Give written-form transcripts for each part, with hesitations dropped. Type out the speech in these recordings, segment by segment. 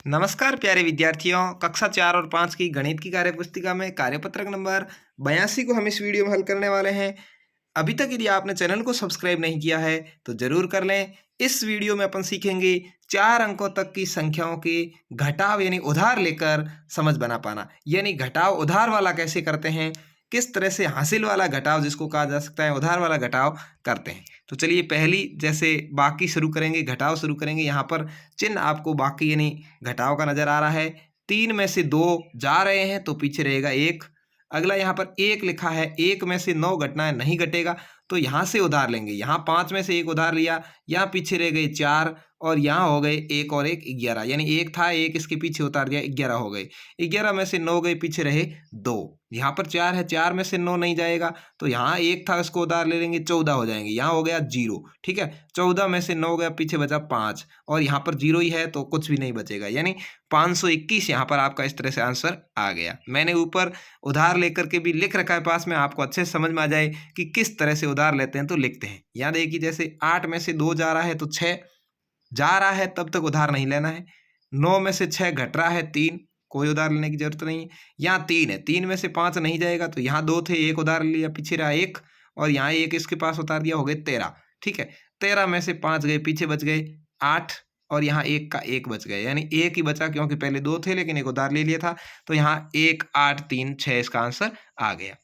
नमस्कार प्यारे विद्यार्थियों, कक्षा 4 और 5 की गणित की कार्यपुस्तिका में कार्यपत्रक नंबर 82 को हम इस वीडियो में हल करने वाले हैं। अभी तक यदि आपने चैनल को सब्सक्राइब नहीं किया है तो जरूर कर लें। इस वीडियो में अपन सीखेंगे 4 अंकों तक की संख्याओं के घटाव यानी उधार लेकर समझ बना पाना, यानी घटाव उधार वाला कैसे करते हैं, किस तरह से हासिल वाला घटाव जिसको कहा जा सकता है उधार वाला घटाव करते हैं। तो चलिए पहली जैसे बाकी शुरू करेंगे, घटाव शुरू करेंगे। यहाँ पर चिन्ह आपको बाकी यानी घटाव का नजर आ रहा है। 3 में से 2 जा रहे हैं तो पीछे रहेगा 1। अगला यहाँ पर 1 लिखा है, 1 में से 9 घटना है, नहीं घटेगा तो यहाँ से उधार लेंगे। यहाँ 5 में से 1 उधार लिया, यहाँ पीछे रह गए 4 और यहाँ हो गए 1 और 1 11, यानी 1 था 1 इसके पीछे उतार दिया 11 हो गए। 11 में से 9 गए, पीछे रहे 2। यहाँ पर 4 है, 4 में से 9 नहीं जाएगा तो यहाँ 1 था उसको उधार ले लेंगे, 14 हो जाएंगे। यहाँ हो गया 0, ठीक है। 14 में से 9 गया, पीछे बचा 5 और यहाँ पर 0 ही है तो कुछ भी नहीं बचेगा, यानी 521 यहाँ पर आपका इस तरह से आंसर आ गया। मैंने ऊपर उधार लेकर के भी लिख रखा है पास में, आपको अच्छे से समझ में आ जाए कि किस तरह से उधार लेते हैं तो लिखते हैं। यहाँ देखिए जैसे 8 में से 2 जा रहा है तो 6 जा रहा है, तब तक उधार नहीं लेना है। 9 में से 6 घट रहा है 3, कोई उधार लेने की जरूरत नहीं है। यहाँ 3 है, 3 में से 5 नहीं जाएगा तो यहाँ 2 थे, 1 उधार लिया, पीछे रहा 1 और यहाँ 1 इसके पास उतार दिया, हो गए 13, ठीक है। 13 में से 5 गए, पीछे बच गए 8 और यहाँ 1 का 1 बच गए, यानी 1 ही बचा क्योंकि पहले 2 थे लेकिन 1 उधार ले लिया था। तो यहाँ 1 8 3 6 इसका आंसर आ गया।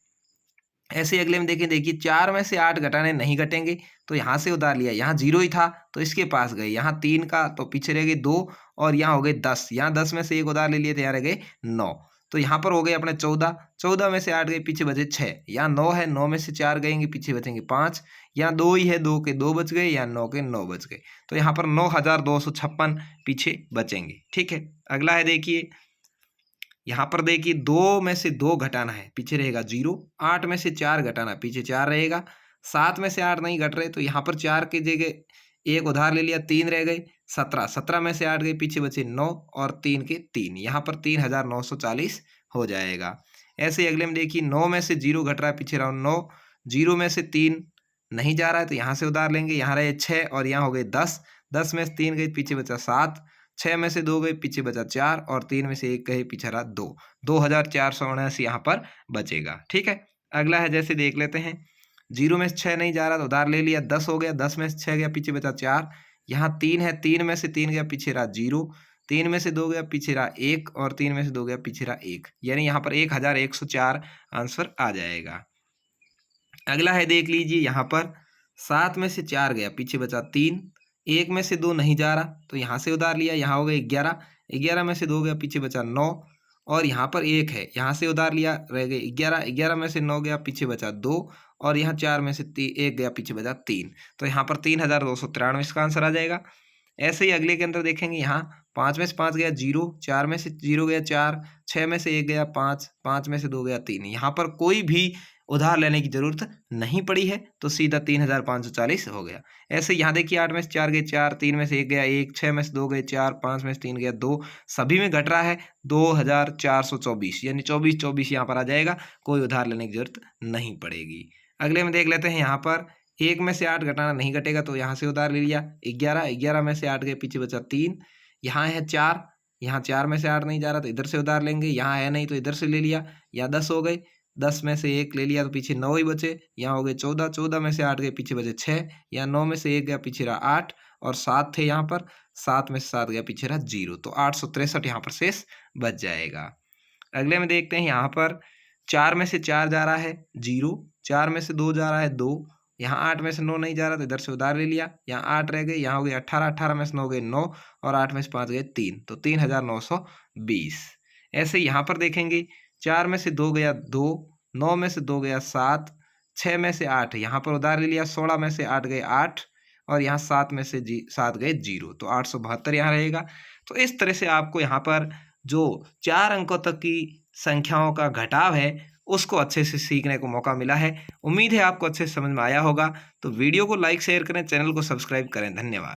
ऐसे अगले में देखिए 4 में से 8 घटाने नहीं घटेंगे तो यहाँ से उधार लिया, यहाँ 0 ही था तो इसके पास गए, यहाँ 3 का तो पीछे रह गए 2 और यहाँ हो गए 10, यहाँ 10 में से 1 उधार ले लिए थे, यहाँ रह गए 9 तो यहाँ पर हो गए अपने 14। 14 में से 8 गए, पीछे बचे 6, यहाँ 9 है, 9 में से 4 गएंगे, पीछे बचेंगे 5, यहाँ 2 ही है, 2 के 2 बच गए, यहाँ 9 के 9 बच गए तो यहाँ पर 9256 पीछे बचेंगे, ठीक है। अगला है देखिए, यहाँ पर देखिए 2 में से 2 घटाना है, पीछे रहेगा 0। 8 में से 4 घटाना, पीछे 4 रहेगा। 7 में से 8 नहीं घट रहे तो यहाँ पर 4 की जगह 1 उधार ले लिया, 3 रह गए। 17, 17 में से 8 गए, पीछे बचे 9 और 3 के 3, यहाँ पर 3940 हो जाएगा। ऐसे अगले में देखिए 9 में से 0 घट रहा है, पीछे रहा 9। 0 में से 3 नहीं जा रहा है तो यहाँ से उधार लेंगे, यहाँ रहे 6 और यहाँ हो गए 10। 10 में से 3 गए, पीछे बचा 7। 6 में से 2 गए, पीछे बचा 4 और 3 में से 1 गए, पीछे रहा 2। 2479 यहाँ पर बचेगा, ठीक है। अगला है जैसे देख लेते हैं, 0 में से 6 नहीं जा रहा तो उधार ले लिया, 10 हो गया। 10 में से 6 गया, पीछे बचा 4। यहाँ 3 है, 3 में से 3 गया, पीछे रहा 0। 3 में से 2 गया, पीछे रहा 1 और 3 में से 2 गया, पीछे रहा 1, यानी यहाँ पर 1104 आंसर आ जाएगा। अगला है देख लीजिए, यहाँ पर 7 में से 4 गया, पीछे बचा 3। 1 में से 2 नहीं जा रहा तो यहाँ से उधार लिया, यहाँ हो गए 11। 11 में से 2 गया, पीछे बचा 9 और यहाँ पर 1 है, यहाँ से उधार लिया, रह गए 11। 11 में से 9 गया, पीछे बचा 2 और यहाँ 4 में से 1 गया, पीछे बचा 3, तो यहाँ पर 3293 इसका आंसर आ जाएगा। ऐसे ही अगले के अंदर देखेंगे, यहाँ 5 में से 5 गया 0, 4 में से 0 गया 4, 6 में से 1 गया 5, 5 में से 2 गया 3, यहाँ पर कोई भी उधार लेने की जरूरत नहीं पड़ी है तो सीधा 3540 हो गया। ऐसे यहाँ देखिए 8 में से 4 गए 4, 3 में से 1 गया 1, 6 में से 2 गए 4, 5 में से 3 गया 2, सभी में घट रहा है 2424, यानी 2424 यहाँ पर आ जाएगा, कोई उधार लेने की जरूरत नहीं पड़ेगी। अगले में देख लेते हैं, यहाँ पर 1 में से 8 घटाना नहीं घटेगा तो यहाँ से उधार ले लिया 11। 11 में से 8 गए, पीछे बचा 3, यहाँ है 4, यहाँ 4 में से 8 नहीं जा रहा तो इधर से उधार लेंगे, यहाँ है नहीं तो इधर से ले लिया, यहाँ 10 हो गए। 10 में से 1 ले लिया तो पीछे 9 ही बचे, यहाँ हो गए 14। 14 में से 8 गए, पीछे बचे 6, यहाँ 9 में से 1 गया, पीछे रहा 8 और 7 थे यहाँ पर, 7 में से 7 गया, पीछे रहा 0, तो 863 यहाँ पर शेष बच जाएगा। अगले में देखते हैं, यहाँ पर 4 में से 4 जा रहा है 0, 4 में से 2 जा रहा है 2, यहाँ 8 में से 9 नहीं जा रहा तो इधर से उधार ले लिया, यहाँ 8 रह गए, यहाँ हो गए 18। 18 में से 9 गए 9 और 8 में से 5 गए 3, तो 3920। ऐसे यहाँ पर देखेंगे, 4 में से 2 गया 2, 9 में से 2 गया 7, 6 में से 8 यहाँ पर उधार ले लिया, 16 में से 8 गए 8 और यहाँ 7 में से 7 गए 0, तो 872 यहाँ रहेगा। तो इस तरह से आपको यहाँ पर जो 4 अंकों तक की संख्याओं का घटाव है उसको अच्छे से सीखने को मौका मिला है। उम्मीद है आपको अच्छे से समझ में आया होगा। तो वीडियो को लाइक शेयर करें, चैनल को सब्सक्राइब करें। धन्यवाद।